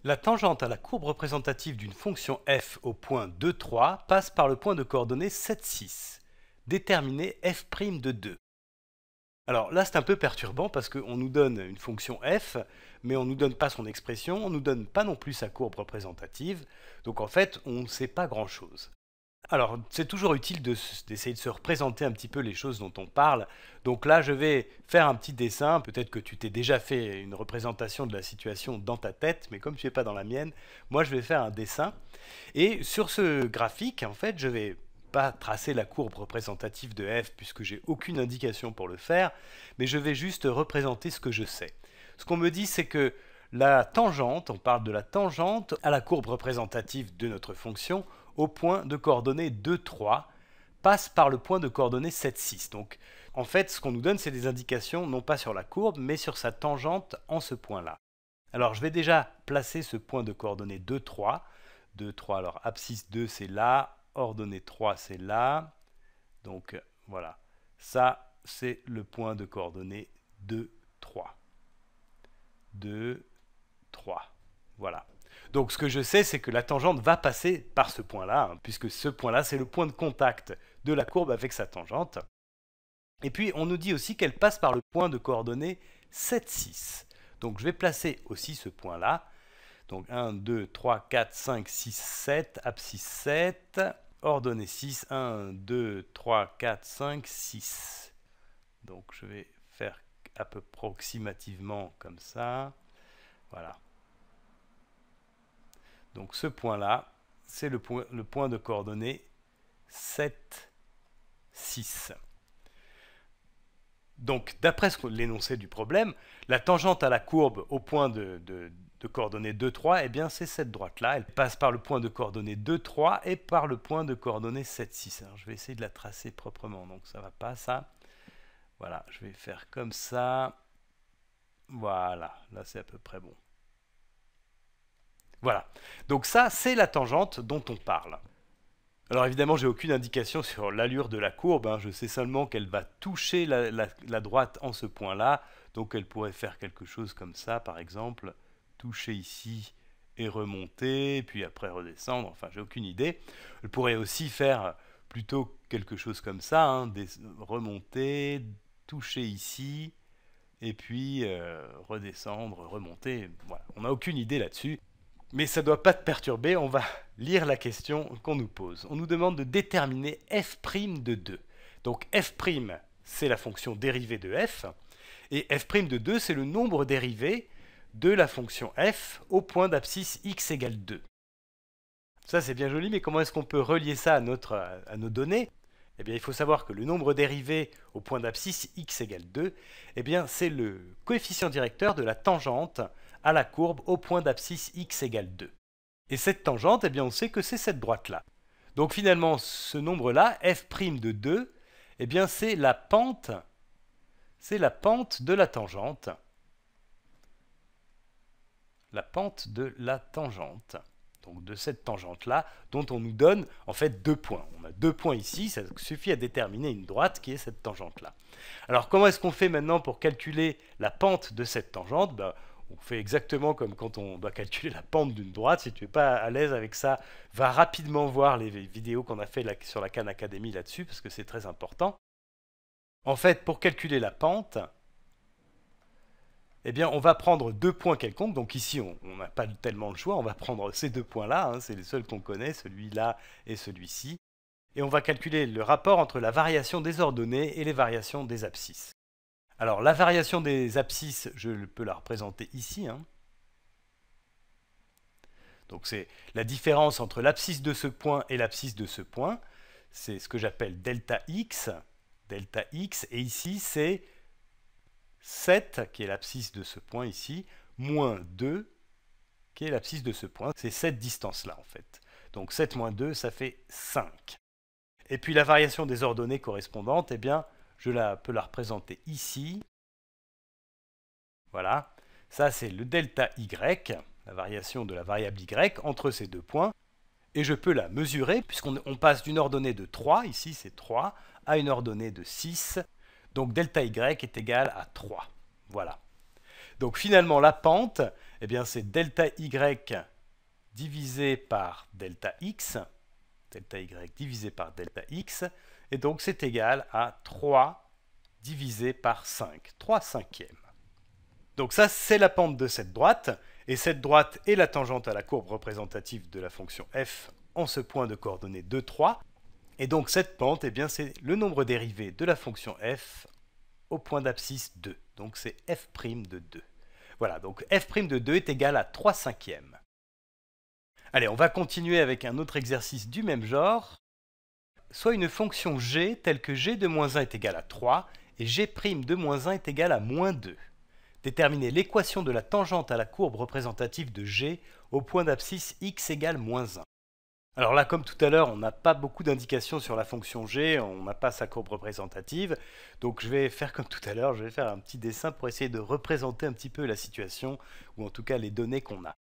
La tangente à la courbe représentative d'une fonction f au point 2, 3 passe par le point de coordonnées 7, 6. Déterminez f' de 2. Alors là, c'est un peu perturbant parce qu'on nous donne une fonction f, mais on ne nous donne pas son expression, on ne nous donne pas non plus sa courbe représentative, donc en fait, on ne sait pas grand-chose. Alors, c'est toujours utile d'essayer de se représenter un petit peu les choses dont on parle. Donc là, je vais faire un petit dessin. Peut-être que tu t'es déjà fait une représentation de la situation dans ta tête, mais comme tu n'es pas dans la mienne, moi, je vais faire un dessin. Et sur ce graphique, en fait, je vais pas tracer la courbe représentative de f puisque j'ai aucune indication pour le faire, mais je vais juste représenter ce que je sais. Ce qu'on me dit, c'est que la tangente, on parle de la tangente à la courbe représentative de notre fonction au point de coordonnées 2, 3, passe par le point de coordonnées 7, 6. Donc, en fait, ce qu'on nous donne, c'est des indications non pas sur la courbe, mais sur sa tangente en ce point-là. Alors, je vais déjà placer ce point de coordonnées 2, 3. 2, 3, alors abscisse 2, c'est là, ordonnée 3, c'est là. Donc, voilà. Ça, c'est le point de coordonnées 2, 3. 2, 3. Voilà. Donc ce que je sais, c'est que la tangente va passer par ce point-là, hein, puisque ce point-là, c'est le point de contact de la courbe avec sa tangente. Et puis, on nous dit aussi qu'elle passe par le point de coordonnées 7, 6. Donc je vais placer aussi ce point-là. Donc 1, 2, 3, 4, 5, 6, 7, abscisse 7, ordonnée 6, 1, 2, 3, 4, 5, 6. Donc je vais faire un peu approximativement comme ça. Voilà. Donc ce point-là, c'est le point de coordonnées 7, 6. Donc d'après l'énoncé du problème, la tangente à la courbe au point de coordonnées 2, 3, eh bien c'est cette droite-là. Elle passe par le point de coordonnées 2, 3 et par le point de coordonnées 7, 6. Alors je vais essayer de la tracer proprement, donc ça ne va pas ça. Voilà, je vais faire comme ça. Voilà, là c'est à peu près bon. Voilà, donc ça c'est la tangente dont on parle. Alors évidemment, j'ai aucune indication sur l'allure de la courbe, hein. Je sais seulement qu'elle va toucher la droite en ce point-là, donc elle pourrait faire quelque chose comme ça, par exemple, toucher ici et remonter, puis après redescendre, enfin j'ai aucune idée. Elle pourrait aussi faire plutôt quelque chose comme ça, hein, remonter, toucher ici, et puis redescendre, remonter, voilà. On n'a aucune idée là-dessus. Mais ça ne doit pas te perturber, on va lire la question qu'on nous pose. On nous demande de déterminer f' de 2. Donc f', c'est la fonction dérivée de f, et f' de 2, c'est le nombre dérivé de la fonction f au point d'abscisse x égale 2. Ça, c'est bien joli, mais comment est-ce qu'on peut relier ça à nos données? Eh bien, il faut savoir que le nombre dérivé au point d'abscisse x égale 2, eh bien, c'est le coefficient directeur de la tangente à la courbe au point d'abscisse x égale 2. Et cette tangente, eh bien, on sait que c'est cette droite-là. Donc finalement, ce nombre-là, f' de 2, eh bien, c'est la pente de la tangente. La pente de la tangente. Donc de cette tangente-là, dont on nous donne en fait 2 points. On a 2 points ici, ça suffit à déterminer une droite qui est cette tangente-là. Alors comment est-ce qu'on fait maintenant pour calculer la pente de cette tangente? On fait exactement comme quand on doit calculer la pente d'une droite. Si tu n'es pas à l'aise avec ça, va rapidement voir les vidéos qu'on a fait sur la Khan Academy là-dessus, parce que c'est très important. En fait, pour calculer la pente, eh bien, on va prendre 2 points quelconques. Donc ici, on n'a pas tellement le choix. On va prendre ces 2 points-là. Hein, c'est les seuls qu'on connaît, celui-là et celui-ci. Et on va calculer le rapport entre la variation des ordonnées et les variations des abscisses. Alors, la variation des abscisses, je peux la représenter ici. Hein. Donc, c'est la différence entre l'abscisse de ce point et l'abscisse de ce point. C'est ce que j'appelle delta x. Delta x. Et ici, c'est 7, qui est l'abscisse de ce point ici, moins 2, qui est l'abscisse de ce point. C'est cette distance-là, en fait. Donc 7 moins 2, ça fait 5. Et puis la variation des ordonnées correspondantes, eh bien, je peux la représenter ici. Voilà. Ça, c'est le delta y, la variation de la variable y entre ces 2 points. Et je peux la mesurer, puisqu'on passe d'une ordonnée de 3, ici c'est 3, à une ordonnée de 6. Donc delta y est égal à 3. Voilà. Donc finalement, la pente, eh bien c'est delta y divisé par delta x, delta y divisé par delta x, et donc c'est égal à 3 divisé par 5, 3 cinquièmes. Donc ça, c'est la pente de cette droite, et cette droite est la tangente à la courbe représentative de la fonction f en ce point de coordonnées 2, 3, et donc cette pente, eh bien, c'est le nombre dérivé de la fonction f au point d'abscisse 2, donc c'est f' de 2. Voilà, donc f' de 2 est égal à 3 cinquièmes. Allez, on va continuer avec un autre exercice du même genre. Soit une fonction g telle que g de moins 1 est égal à 3 et g' de moins 1 est égal à moins 2. Déterminer l'équation de la tangente à la courbe représentative de g au point d'abscisse x égale moins 1. Alors là, comme tout à l'heure, on n'a pas beaucoup d'indications sur la fonction g, on n'a pas sa courbe représentative, donc je vais faire comme tout à l'heure, je vais faire un petit dessin pour essayer de représenter un petit peu la situation, ou en tout cas les données qu'on a.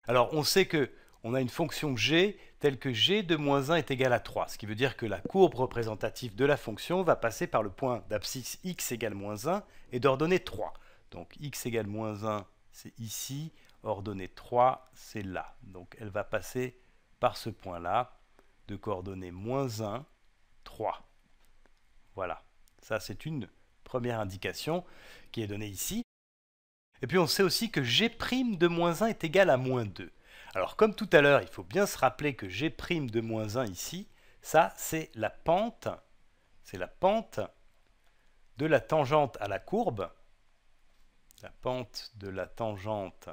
Alors on sait que on a une fonction g telle que g de moins 1 est égal à 3, ce qui veut dire que la courbe représentative de la fonction va passer par le point d'abscisse x égale moins 1 et d'ordonnée 3. Donc x égale moins 1, c'est ici, ordonnée 3, c'est là. Donc elle va passer par ce point-là, de coordonnées moins 1, 3. Voilà, ça c'est une première indication qui est donnée ici. Et puis on sait aussi que g' de moins 1 est égal à moins 2. Alors comme tout à l'heure, il faut bien se rappeler que g' de moins 1 ici, ça c'est la pente de la tangente à la courbe, la pente de la tangente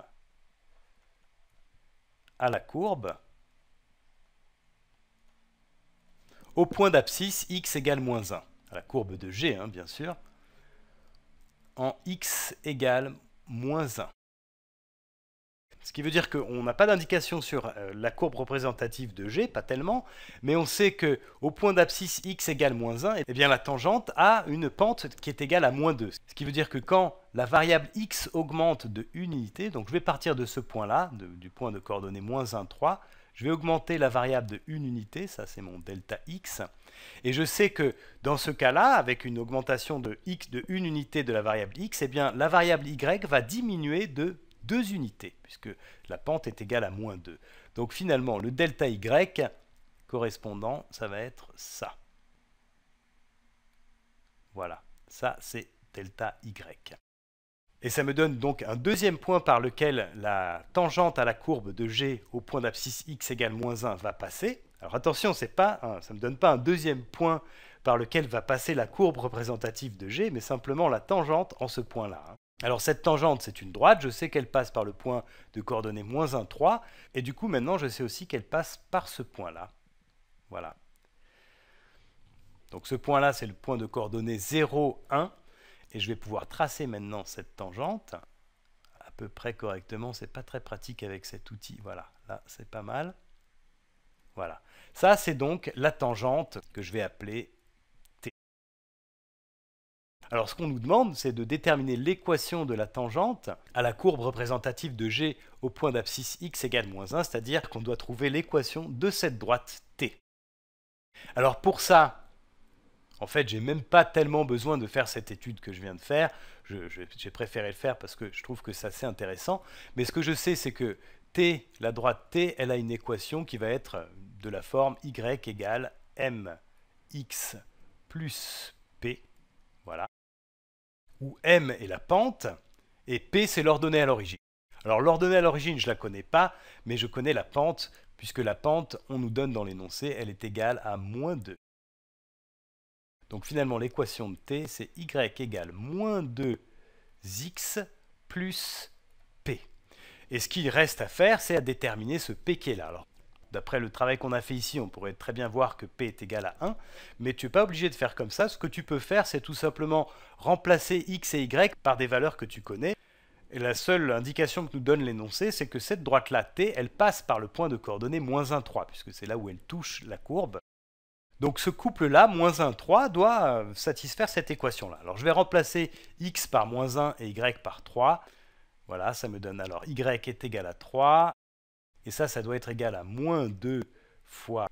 à la courbe, au point d'abscisse x égale moins 1, à la courbe de g, hein, bien sûr, en x égale moins 1. Ce qui veut dire qu'on n'a pas d'indication sur la courbe représentative de g, pas tellement, mais on sait qu'au point d'abscisse x égale moins 1, eh bien la tangente a une pente qui est égale à moins 2. Ce qui veut dire que quand la variable x augmente de une unité, donc je vais partir de ce point-là, du point de coordonnées moins 1, 3, je vais augmenter la variable de une unité, ça c'est mon delta x, et je sais que dans ce cas-là, avec une augmentation de x de une unité de la variable x, eh bien la variable y va diminuer de 2 unités, puisque la pente est égale à moins 2. Donc finalement, le delta y correspondant, ça va être ça. Voilà, ça c'est delta y. Et ça me donne donc un deuxième point par lequel la tangente à la courbe de g au point d'abscisse x égale moins 1 va passer. Alors attention, ça ne me donne pas un deuxième point par lequel va passer la courbe représentative de g, mais simplement la tangente en ce point-là. Alors cette tangente, c'est une droite, je sais qu'elle passe par le point de coordonnées moins 1, 3, et du coup maintenant je sais aussi qu'elle passe par ce point-là. Voilà. Donc ce point-là, c'est le point de coordonnées 0, 1, et je vais pouvoir tracer maintenant cette tangente à peu près correctement. C'est pas très pratique avec cet outil. Voilà, là c'est pas mal. Voilà. Ça c'est donc la tangente que je vais appeler t. Alors ce qu'on nous demande, c'est de déterminer l'équation de la tangente à la courbe représentative de g au point d'abscisse x égale moins 1, c'est-à-dire qu'on doit trouver l'équation de cette droite t. Alors pour ça, en fait, j'ai même pas tellement besoin de faire cette étude que je viens de faire. J'ai préféré le faire parce que je trouve que c'est assez intéressant. Mais ce que je sais, c'est que t, la droite t, elle a une équation qui va être de la forme y égale mx plus p. Voilà. Où m est la pente et p, c'est l'ordonnée à l'origine. Alors l'ordonnée à l'origine, je ne la connais pas, mais je connais la pente, puisque la pente, on nous donne dans l'énoncé, elle est égale à moins 2. Donc finalement, l'équation de t, c'est y égale moins 2x plus p. Et ce qu'il reste à faire, c'est à déterminer ce p qui est là. Alors, d'après le travail qu'on a fait ici, on pourrait très bien voir que p est égal à 1, mais tu n'es pas obligé de faire comme ça. Ce que tu peux faire, c'est tout simplement remplacer x et y par des valeurs que tu connais. Et la seule indication que nous donne l'énoncé, c'est que cette droite-là, t, elle passe par le point de coordonnées moins 1, 3, puisque c'est là où elle touche la courbe. Donc ce couple-là, moins 1, 3, doit satisfaire cette équation-là. Alors je vais remplacer x par moins 1 et y par 3. Voilà, ça me donne alors y est égal à 3. Et ça doit être égal à moins 2 fois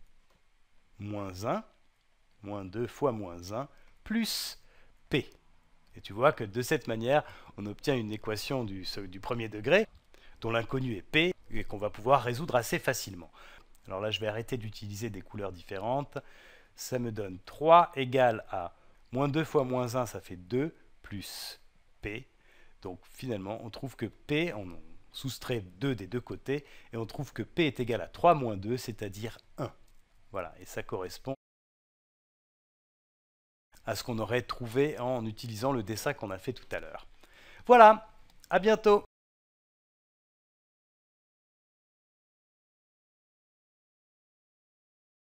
moins 1. Moins 2 fois moins 1 plus p. Et tu vois que de cette manière, on obtient une équation du premier degré. dont l'inconnu est P, et qu'on va pouvoir résoudre assez facilement. Alors là, je vais arrêter d'utiliser des couleurs différentes. Ça me donne 3 égale à moins 2 fois moins 1, ça fait 2, plus P. Donc finalement, on trouve que P, on soustrait 2 des deux côtés, et on trouve que P est égal à 3 moins 2, c'est-à-dire 1. Voilà, et ça correspond à ce qu'on aurait trouvé en utilisant le dessin qu'on a fait tout à l'heure. Voilà, à bientôt!